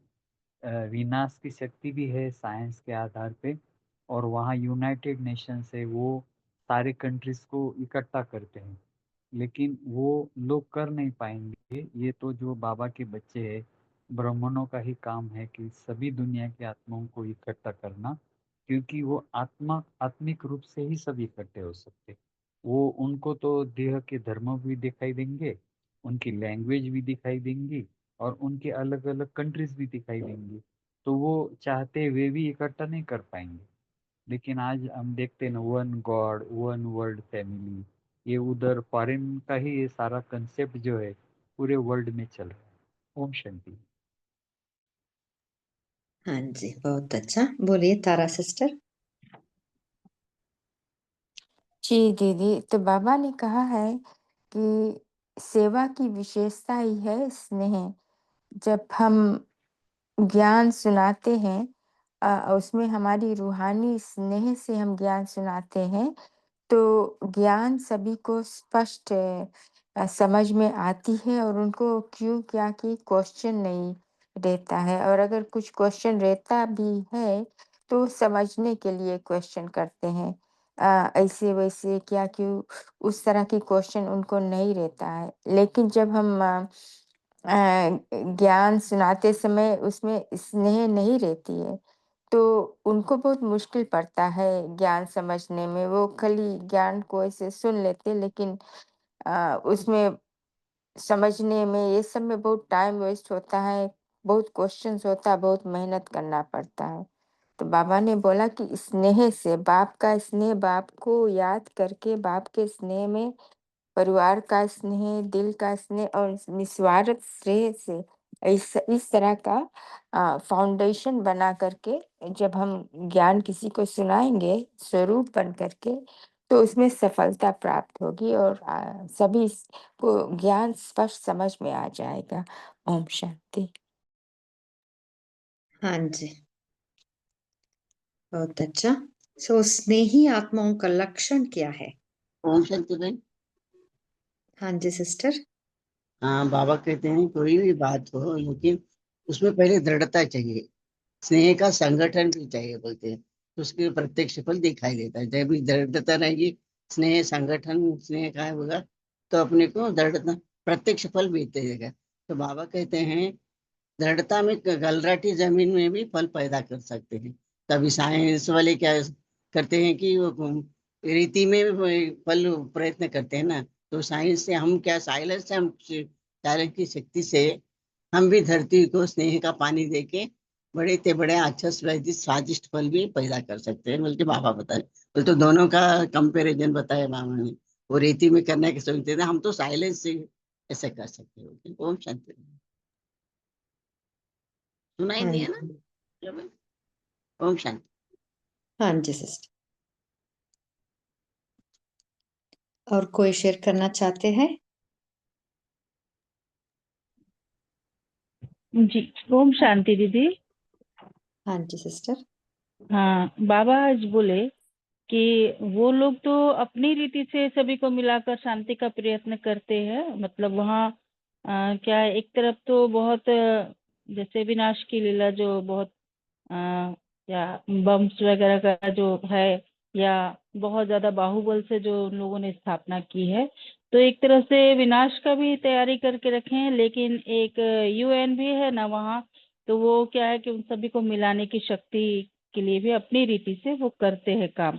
विनाश की शक्ति भी है साइंस के आधार पे, और वहाँ यूनाइटेड नेशन से वो सारे कंट्रीज को इकट्ठा करते हैं, लेकिन वो लोग कर नहीं पाएंगे। ये तो जो बाबा के बच्चे हैं, ब्राह्मणों का ही काम है कि सभी दुनिया की आत्माओं को इकट्ठा करना, क्योंकि वो आत्मिक रूप से ही सब इकट्ठे हो सकते। वो उनको तो देह के धर्म भी दिखाई देंगे, उनकी लैंग्वेज भी दिखाई देंगी और उनके अलग अलग कंट्रीज भी दिखाई देंगी, तो वो चाहते वे भी इकट्ठा नहीं कर पाएंगे। लेकिन आज हम देखते हैं ना, one God one world family, ये उधर फॉरेन का ही ये सारा कंसेप्ट जो है पूरे वर्ल्ड में चल रहा है। ओम शांति। हाँ जी, बहुत अच्छा। बोलिए तारा सिस्टर। जी दीदी, तो बाबा ने कहा है कि सेवा की विशेषता ही है स्नेह। जब हम ज्ञान सुनाते हैं, उसमें हमारी रूहानी स्नेह से हम ज्ञान सुनाते हैं, तो ज्ञान सभी को स्पष्ट समझ में आती है और उनको क्यों क्या की क्वेश्चन नहीं रहता है। और अगर कुछ क्वेश्चन रहता भी है तो समझने के लिए क्वेश्चन करते हैं, ऐसे वैसे क्या क्यों, उस तरह की क्वेश्चन उनको नहीं रहता है। लेकिन जब हम ज्ञान सुनाते समय उसमें स्नेह नहीं रहती है तो उनको बहुत मुश्किल पड़ता है ज्ञान समझने में। वो खाली ज्ञान को ऐसे सुन लेते, लेकिन उसमें समझने में, ये सब में बहुत टाइम वेस्ट होता है, बहुत क्वेश्चंस होता है, बहुत मेहनत करना पड़ता है। तो बाबा ने बोला कि स्नेह से, बाप का स्नेह, बाप को याद करके, बाप के स्नेह में परिवार का स्नेह, दिल का स्नेह और निस्वार्थ स्नेह से इस तरह का फाउंडेशन बना करके जब हम ज्ञान किसी को सुनाएंगे स्वरूप बन करके, तो उसमें सफलता प्राप्त होगी और सभी को ज्ञान स्पष्ट समझ में आ जाएगा। ओम शांति। हाँ जी, बहुत अच्छा। सो स्नेही आत्माओं का लक्षण क्या है? ओम शांति बहन। हाँ जी सिस्टर। हाँ, बाबा कहते हैं कोई भी बात हो लेकिन उसमें पहले दृढ़ता चाहिए, स्नेह का संगठन भी चाहिए बोलते हैं, तो उसके प्रत्यक्ष फल दिखाई देता है। जब भी दृढ़ता रहेगी, स्नेह संगठन स्नेह का होगा, तो अपने को दृढ़ता प्रत्यक्ष फल भी देगा। तो बाबा कहते हैं दृढ़ता में गलराटी जमीन में भी फल पैदा कर सकते हैं। तभी साइंस वाले क्या करते हैं कि वो रीति में भी फल प्रयत्न करते हैं ना। तो साइंस से हम क्या, साइलेंस से हम, साइलेंस की शक्ति से हम भी धरती को स्नेह का पानी देके बड़े ते बड़े अच्छा स्वादिष्ट स्वादिष्ट फल भी पैदा कर सकते हैं, बल्कि बाबा बताए। बोले तो दोनों का कंपैरिजन बताया बाबा ने। वो रेती में करने के सोचते थे, हम तो साइलेंस से ऐसे कर सकते हैं। ओम शांति। सुनाई हाँ दिया ना? जी। चलो, ओम शांति। हाँ जी सिस्टर। और कोई शेयर करना चाहते हैं? जी, ओम शांति दीदी। हाँ जी सिस्टर। हाँ, बाबा आज बोले कि वो लोग तो अपनी रीति से सभी को मिलाकर शांति का प्रयत्न करते हैं। मतलब वहाँ क्या है, एक तरफ तो बहुत जैसे विनाश की लीला जो बहुत या बम्स वगैरह का जो है, या बहुत ज्यादा बाहुबल से जो उन लोगों ने स्थापना की है, तो एक तरह से विनाश का भी तैयारी करके रखे हैं। लेकिन एक यूएन भी है ना वहाँ, तो वो क्या है कि उन सभी को मिलाने की शक्ति के लिए भी अपनी रीति से वो करते हैं काम।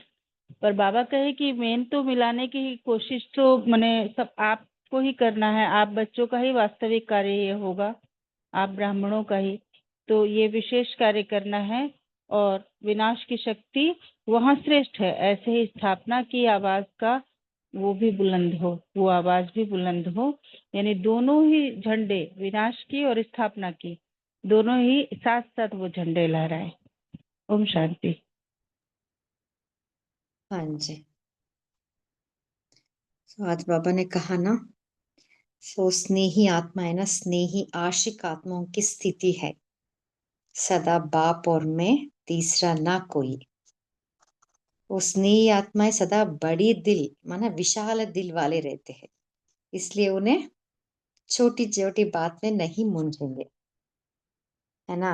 पर बाबा कहे कि मेन तो मिलाने की कोशिश तो मने सब आपको ही करना है, आप बच्चों का ही वास्तविक कार्य ये होगा, आप ब्राह्मणों का ही तो ये विशेष कार्य करना है। और विनाश की शक्ति वहाँ श्रेष्ठ है, ऐसे ही स्थापना की आवाज का वो भी बुलंद हो, वो आवाज भी बुलंद हो। यानी दोनों ही झंडे, विनाश की और स्थापना की, दोनों ही साथ साथ वो झंडे लहराए। ओम शांति। हाँ जी। तो आज बाबा ने कहा ना, सो स्नेही आत्मा है ना, स्नेही आशिक आत्माओं की स्थिति है सदा बाप और मैं, तीसरा ना कोई। वो स्नेही आत्माएं सदा बड़ी दिल माना विशाल दिल वाले रहते हैं, इसलिए उन्हें छोटी छोटी बात में नहीं मूंझेंगे, है ना।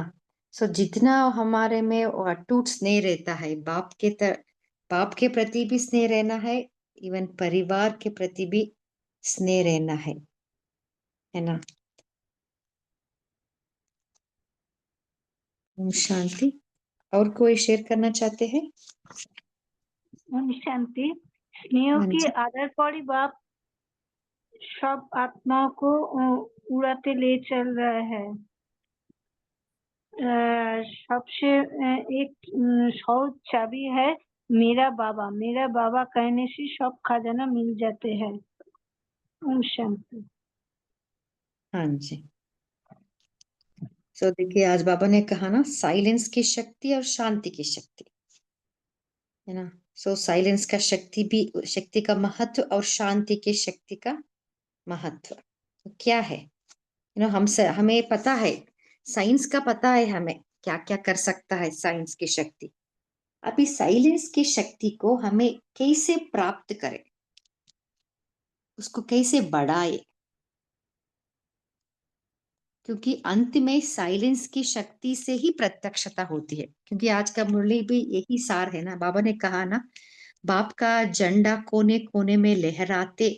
सो जितना हमारे में वो अटूट स्नेह रहता है, बाप के प्रति भी स्नेह रहना है, इवन परिवार के प्रति भी स्नेह रहना है ना। ओम शांति। और कोई शेयर करना चाहते हैं? ओम शांति। स्नेह हाँ के जी। आधार पर ही बाप सब आत्माओं को उड़ाते ले चल रहा है। सबसे एक सौ चाबी है मेरा बाबा कहने से सब खजाना मिल जाते हैं। ओम शांति। हाँ जी। देखिए आज बाबा ने कहा ना, साइलेंस की शक्ति और शांति की शक्ति, है ना। साइलेंस का शक्ति का महत्व और शांति की शक्ति का महत्व तो क्या है? हमें पता है, साइंस का पता है हमें क्या क्या कर सकता है साइंस की शक्ति। अभी साइलेंस की शक्ति को हमें कैसे प्राप्त करें, उसको कैसे बढ़ाए, क्योंकि अंत में साइलेंस की शक्ति से ही प्रत्यक्षता होती है। क्योंकि आज का मुरली भी यही सार है ना। बाबा ने कहा ना, बाप का झंडा कोने कोने में लहराते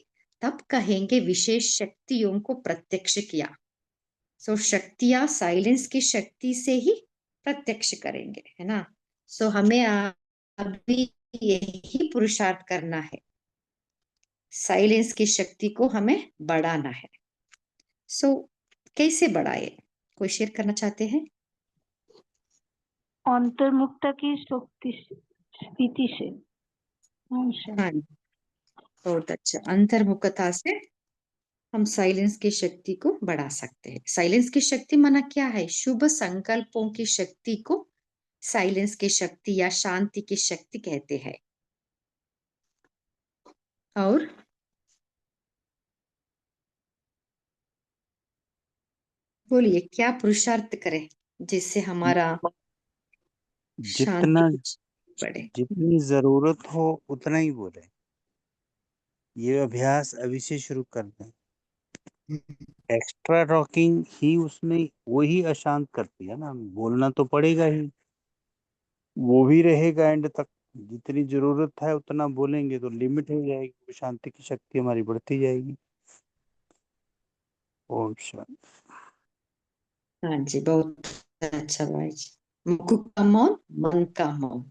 तब कहेंगे विशेष शक्तियों को प्रत्यक्ष किया। शक्तियां साइलेंस की शक्ति से ही प्रत्यक्ष करेंगे, है ना। हमें अभी यही पुरुषार्थ करना है, साइलेंस की शक्ति को हमें बढ़ाना है। कैसे बढ़ाए, कोई शेयर करना चाहते हैं? अंतर्मुखता की स्थिति से। ओम शांति। हाँ, बहुत अच्छा। अंतर्मुखता से हम साइलेंस की शक्ति को बढ़ा सकते हैं। साइलेंस की शक्ति माना क्या है? शुभ संकल्पों की शक्ति को साइलेंस की शक्ति या शांति की शक्ति कहते हैं। और बोलिए, क्या पुरुषार्थ करें जिससे हमारा जितना शांति बढ़े? जितनी जरूरत हो उतना ही बोले। ये अभ्यास अभी से शुरू कर दें। एक्स्ट्रा टॉकिंग ही उसमें वही अशांत करती है ना। बोलना तो पड़ेगा ही, वो भी रहेगा एंड तक। जितनी जरूरत है उतना बोलेंगे तो लिमिट हो जाएगी, तो शांति की शक्ति हमारी बढ़ती जाएगी। ओम शांति। हाँ जी, बहुत अच्छा भाई जी। मुख का मौन, मन का मौन,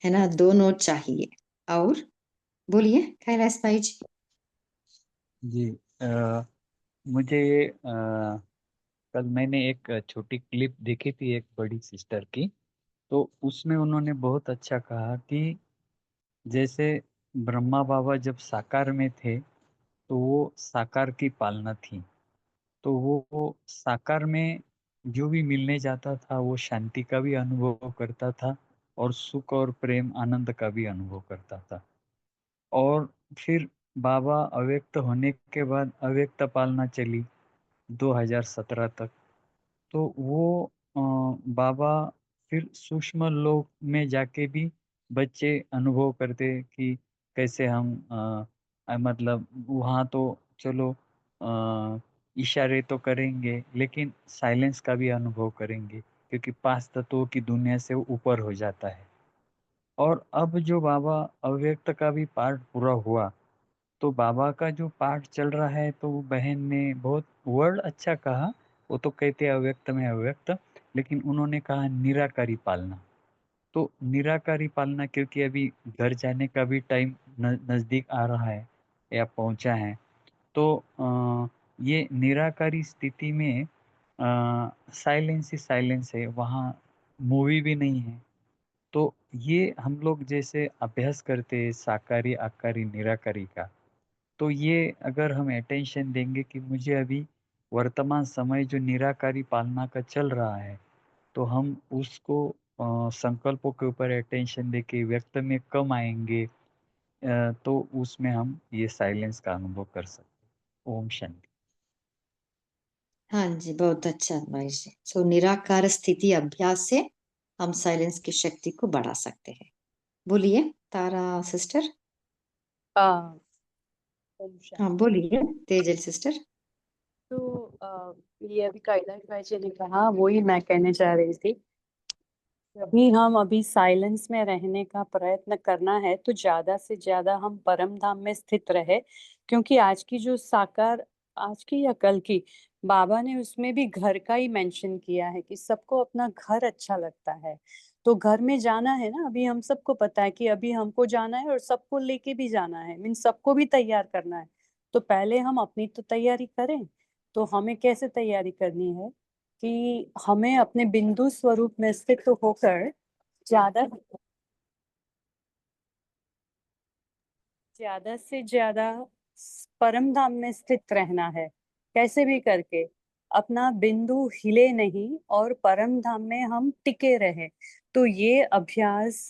है ना, दोनों चाहिए। और बोलिए कैलाश भाई जी। जी मुझे कल मैंने एक छोटी क्लिप देखी थी एक बड़ी सिस्टर की। तो उसमें उन्होंने बहुत अच्छा कहा कि जैसे ब्रह्मा बाबा जब साकार में थे तो वो साकार की पालना थी। तो वो साकार में जो भी मिलने जाता था वो शांति का भी अनुभव करता था और सुख और प्रेम आनंद का भी अनुभव करता था। और फिर बाबा अव्यक्त होने के बाद अव्यक्त पालना चली 2017 तक। तो वो बाबा फिर सूक्ष्म लोक में जाके भी बच्चे अनुभव करते कि कैसे हम मतलब वहाँ तो चलो इशारे तो करेंगे लेकिन साइलेंस का भी अनुभव करेंगे क्योंकि पांच तत्वों की दुनिया से वो ऊपर हो जाता है। और अब जो बाबा अव्यक्त का भी पार्ट पूरा हुआ तो बाबा का जो पार्ट चल रहा है तो वो बहन ने बहुत वर्ड अच्छा कहा। वो तो कहते हैं अव्यक्त में अव्यक्त, लेकिन उन्होंने कहा निराकारी पालना। तो निराकारी पालना क्योंकि अभी घर जाने का भी टाइम नज़दीक आ रहा है या पहुंचा है। तो ये निराकारी स्थिति में साइलेंस ही साइलेंस है, वहाँ मूवी भी नहीं है। तो ये हम लोग जैसे अभ्यास करते हैं साकारी आकारी निराकारी का, तो ये अगर हम अटेंशन देंगे कि मुझे अभी वर्तमान समय जो निराकारी पालना का चल रहा है तो हम उसको संकल्पों के ऊपर अटेंशन देके व्यक्त में कम आएंगे, तो उसमें हम ये साइलेंस का अनुभव कर सकते। ओम शांति। हाँ जी, बहुत अच्छा भाई जी। निराकार स्थिति अभ्यास से हम साइलेंस की शक्ति को बढ़ा सकते हैं। बोलिए तारा सिस्टर। हाँ, ओम हाँ शांति। बोलिए तेजल सिस्टर। ये अभी कैलाश भाई जी ने कहा, वही मैं कहने चाह रही थी। अभी हम अभी साइलेंस में रहने का प्रयत्न करना है तो ज्यादा से ज्यादा हम परम धाम में स्थित रहे, क्योंकि आज की जो साकार, आज की या कल की बाबा ने उसमें भी घर का ही मेंशन किया है कि सबको अपना घर अच्छा लगता है। तो घर में जाना है ना, अभी हम सबको पता है कि अभी हमको जाना है और सबको लेके भी जाना है, मीन सबको भी तैयार करना है। तो पहले हम अपनी तो तैयारी करें। तो हमें कैसे तैयारी करनी है कि हमें अपने बिंदु स्वरूप में स्थित होकर ज्यादा ज्यादा से ज्यादा परम धाम में स्थित रहना है। कैसे भी करके अपना बिंदु हिले नहीं और परम धाम में हम टिके रहे। तो ये अभ्यास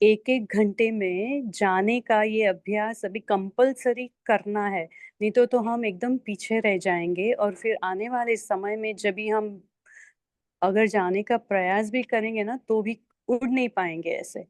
एक एक घंटे में जाने का, ये अभ्यास अभी कंपलसरी करना है। नहीं तो हम एकदम पीछे रह जाएंगे और फिर आने वाले समय में जब भी हम अगर जाने का प्रयास भी करेंगे ना तो भी उड़ नहीं पाएंगे ऐसे।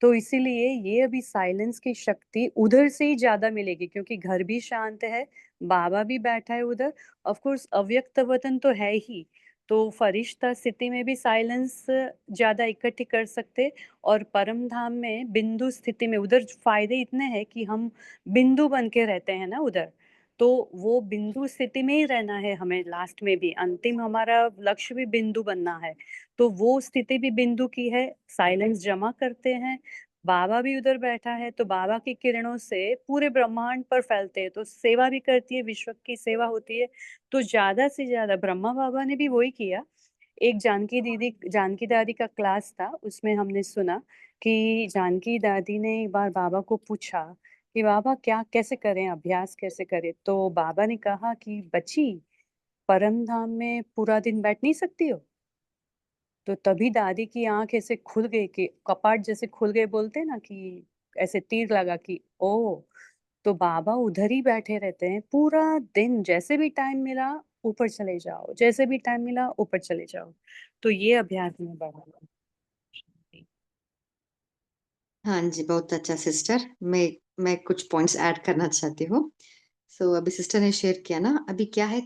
तो इसीलिए ये अभी साइलेंस की शक्ति उधर से ही ज्यादा मिलेगी, क्योंकि घर भी शांत है, बाबा भी बैठा है उधर। ऑफ कोर्स अव्यक्त वतन तो है ही, तो फरिश्ता स्थिति में भी साइलेंस ज्यादा इकट्ठी कर सकते। और परम धाम में बिंदु स्थिति में उधर फायदे इतने हैं कि हम बिंदु बन के रहते हैं ना उधर। तो वो बिंदु स्थिति में ही रहना है हमें, लास्ट में भी अंतिम हमारा लक्ष्य भी बिंदु बनना है। तो वो स्थिति भी बिंदु की है। साइलेंस जमा करते हैं, बाबा भी उधर बैठा है, तो बाबा की किरणों से पूरे ब्रह्मांड पर फैलते हैं, तो सेवा भी करती है, विश्व की सेवा होती है। तो ज्यादा से ज्यादा ब्रह्मा बाबा ने भी वही किया। एक जानकी दादी का क्लास था, उसमें हमने सुना कि जानकी दादी ने एक बार बाबा को पूछा कि बाबा क्या कैसे करें, अभ्यास कैसे करें। तो बाबा ने कहा कि बच्ची, परम धाम में पूरा दिन बैठ नहीं सकती हो। तो तभी दादी की आंख ऐसे खुल गई, कि कपाट जैसे खुल गए बोलते हैं ना, कि ऐसे तीर लगा कि ओ। तो बाबा उधर ही बैठे रहते हैं पूरा दिन, जैसे भी टाइम मिला ऊपर चले जाओ, जैसे भी टाइम मिला ऊपर चले जाओ। तो ये अभ्यास में बढ़ा। हाँ जी, बहुत अच्छा सिस्टर। मैं कुछ पॉइंट्स ऐड करना चाहती हूँ। सो अभी सिस्टर ने शेयर किया ना, अभी क्या है,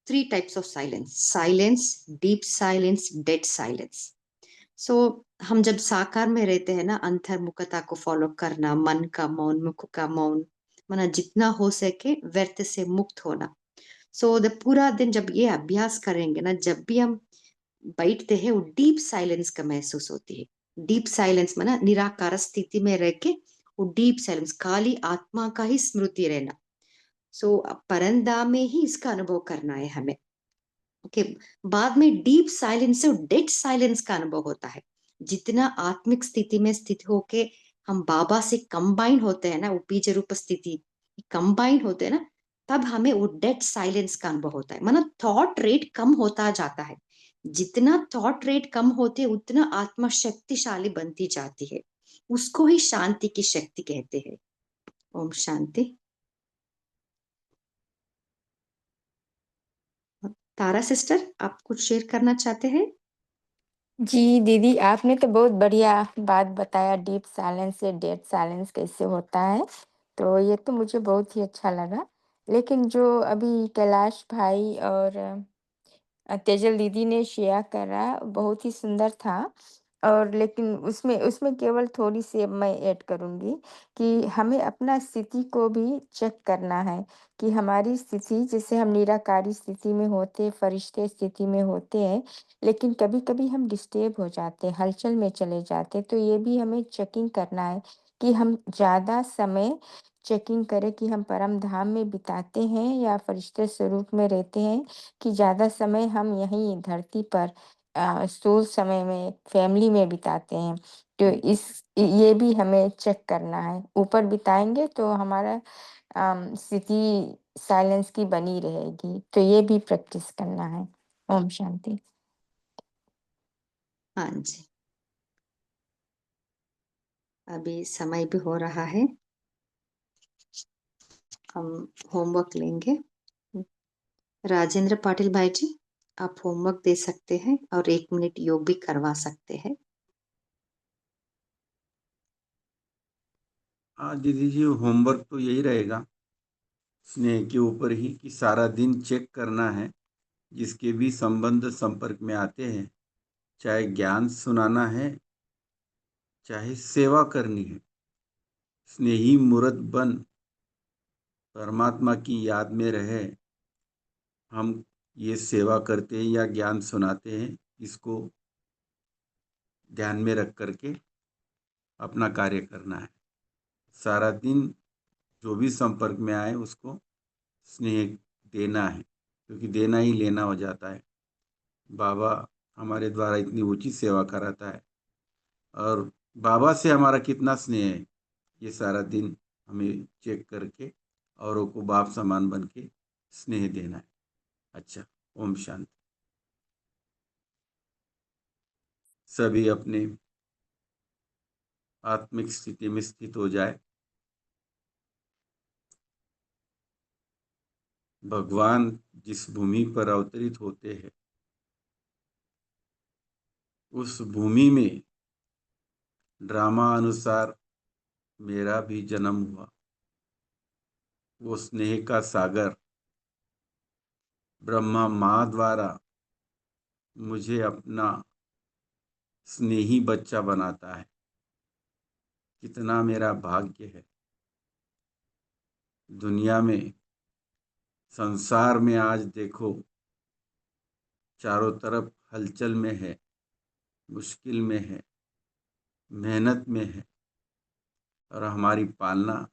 3 types of silence: silence, deep silence, dead silence. So हम जब साकार में रहते हैं ना, अंतर्मुखता को फॉलो करना, मन का मौन, मुख का मौन, माना जितना हो सके व्यर्थ से मुक्त होना। सो द पूरा दिन जब ये अभ्यास करेंगे ना, जब भी हम बैठते हैं वो डीप साइलेंस का महसूस होती है। डीप साइलेंस में ना निराकार स्थिति में रह के वो डीप साइलेंस, खाली आत्मा का ही स्मृति रहना। सो परंदा में ही इसका अनुभव करना है हमें। ओके, बाद में डीप साइलेंस से डेड साइलेंस का अनुभव होता है। जितना आत्मिक स्थिति में स्थित होके हम बाबा से कंबाइन होते हैं ना, वो बीज रूप स्थिति कंबाइन होते हैं ना, तब हमें वो डेड साइलेंस का अनुभव होता है। मतलब थॉट रेट कम होता जाता है। जितना थॉट रेट कम होते है उतना आत्मा शक्तिशाली बनती जाती है। उसको ही शांति की शक्ति कहते हैं। ओम शांति। तारा सिस्टर, आप कुछ शेयर करना चाहते हैं? जी दीदी, आपने तो बहुत बढ़िया बात बताया, डीप साइलेंस से डेड साइलेंस कैसे होता है। तो ये तो मुझे बहुत ही अच्छा लगा। लेकिन जो अभी कैलाश भाई और तेजल दीदी ने शेयर करा बहुत ही सुंदर था। और लेकिन उसमें उसमें केवल थोड़ी सी अब मैं ऐड करूँगी कि हमें अपना स्थिति को भी चेक करना है कि हमारी स्थिति, जैसे हम निराकारी स्थिति में होते, फरिश्ते स्थिति में होते हैं, लेकिन कभी-कभी हम डिस्टर्ब हो जाते हैं, हलचल में चले जाते हैं। तो ये भी हमें चेकिंग करना है कि हम ज़्यादा समय चेकिंग करें कि हम परम धाम में बिताते हैं या फरिश्ते स्वरूप में रहते हैं, कि ज़्यादा समय हम यहीं धरती पर स्थूल समय में फैमिली में बिताते हैं। तो ये भी हमें चेक करना है। ऊपर बिताएँगे तो हमारा स्थिति साइलेंस की बनी रहेगी। तो ये भी प्रैक्टिस करना है। ओम शांति। हाँ जी, अभी समय भी हो रहा है, हम होमवर्क लेंगे। राजेंद्र पाटिल भाई जी, आप होमवर्क दे सकते हैं और 1 मिनट योग भी करवा सकते हैं। हाँ दीदी जी, होमवर्क तो यही रहेगा स्नेह के ऊपर ही, कि सारा दिन चेक करना है जिसके भी संबंध संपर्क में आते हैं, चाहे ज्ञान सुनाना है चाहे सेवा करनी है, स्नेही मूर्त बन परमात्मा की याद में रहे। हम ये सेवा करते हैं या ज्ञान सुनाते हैं, इसको ध्यान में रख करके अपना कार्य करना है। सारा दिन जो भी संपर्क में आए उसको स्नेह देना है, क्योंकि देना ही लेना हो जाता है। बाबा हमारे द्वारा इतनी ऊंची सेवा कराता है, और बाबा से हमारा कितना स्नेह है ये सारा दिन हमें चेक करके औरों को बाप समान बन के स्नेह देना है। अच्छा, ओम शांति। सभी अपने आत्मिक स्थिति में स्थित हो जाए। भगवान जिस भूमि पर अवतरित होते हैं उस भूमि में ड्रामा अनुसार मेरा भी जन्म हुआ। वो स्नेह का सागर ब्रह्मा माँ द्वारा मुझे अपना स्नेही बच्चा बनाता है। कितना मेरा भाग्य है। दुनिया में, संसार में आज देखो चारों तरफ हलचल में है, मुश्किल में है, मेहनत में है, और हमारी पालना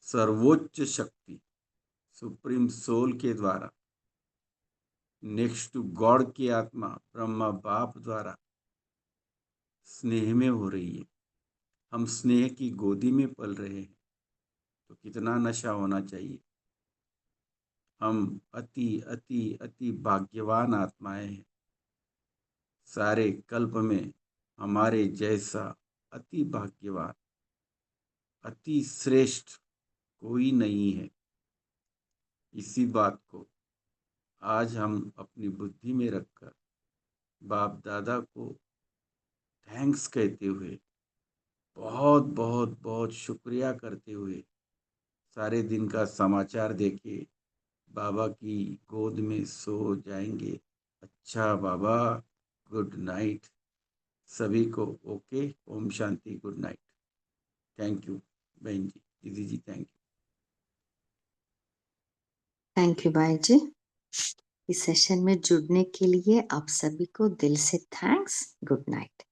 सर्वोच्च शक्ति सुप्रीम सोल के द्वारा, नेक्स्ट टू गॉड की आत्मा ब्रह्मा बाप द्वारा स्नेह में हो रही है। हम स्नेह की गोदी में पल रहे हैं, तो कितना नशा होना चाहिए। हम अति अति अति भाग्यवान आत्माएं हैं। सारे कल्प में हमारे जैसा अति भाग्यवान, अति श्रेष्ठ कोई नहीं है। इसी बात को आज हम अपनी बुद्धि में रखकर बाप दादा को थैंक्स कहते हुए, बहुत बहुत बहुत शुक्रिया करते हुए सारे दिन का समाचार देके बाबा की गोद में सो जाएंगे। अच्छा बाबा, गुड नाइट सभी को। ओके, ओम शांति, गुड नाइट। थैंक यू बहन जी, दीदी जी, थैंक यू। थैंक यू भाई जी। इस सेशन में जुड़ने के लिए आप सभी को दिल से थैंक्स। Good night.